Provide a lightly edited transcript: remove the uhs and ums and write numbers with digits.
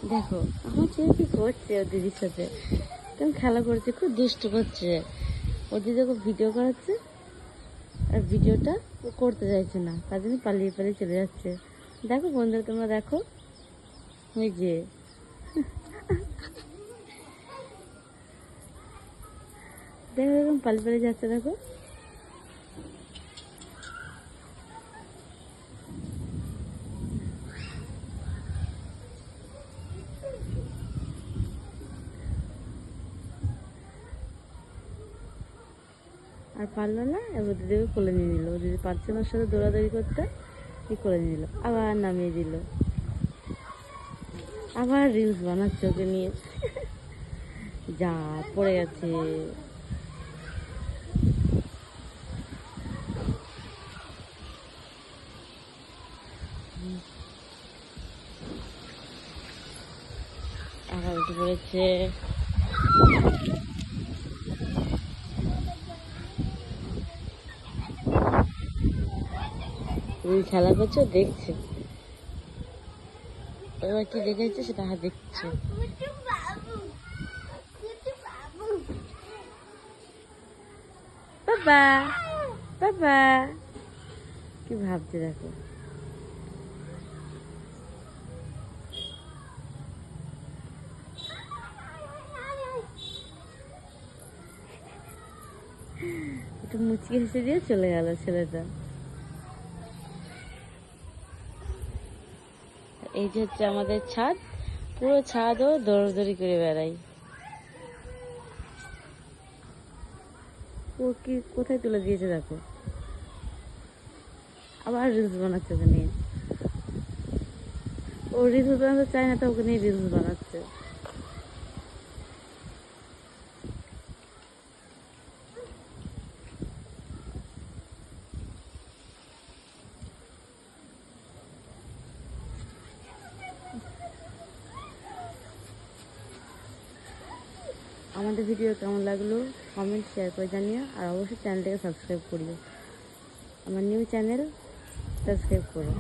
দেখো আমার ছেলে কি করছে ওর দিদির সাথে, কেমন খেলা করছে, খুব দুষ্ট করছে। ওর দিদি ওকে ভিডিও করাচ্ছে, আর ভিডিওটা ও করতে চাইছে না, তার জন্য পালিয়ে পালিয়ে চলে যাচ্ছে। দেখো বন্ধুরা, তোমরা দেখো, ওই যে দেখো এরকম পালিয়ে পালিয়ে যাচ্ছে, দেখো। আর পারলো না, এবার দিদিকে কোলে নিয়ে নিল। দিদি পারছে না ওর সাথে দৌড়াদৌড়ি করতে, কোলে নিয়ে নিল, আবার নামিয়ে দিল। আবার রিলস বানাচ্ছে ওকে নিয়ে। যা পড়ে গেছে। আবার উঠে পড়েছে। তুমি খেলা করছো, দেখছে এবার কি দেখেছে সেটা দেখছে। বাবা বাবা কি ভাবছে দেখো। একটু মুচকি হেসে দিয়ে চলে গেল ছেলেটা। এই যে হচ্ছে আমাদের ছাদ, পুরো ছাদও দৌড়দৌড়ি করে বেড়াই। ও কি কোথায় তুলে দিয়েছে দেখো, আবার রিলস বানাচ্ছে ওকে নিয়ে। ও রিলস বানাতে চায় না, তো ওকে নিয়ে রিলস বানাচ্ছে। আমাদের ভিডিও কেমন লাগলো কমেন্ট শেয়ার করে জানিও, আর অবশ্যই চ্যানেলটাকে সাবস্ক্রাইব করিও। আমার নিউ চ্যানেল সাবস্ক্রাইব করো।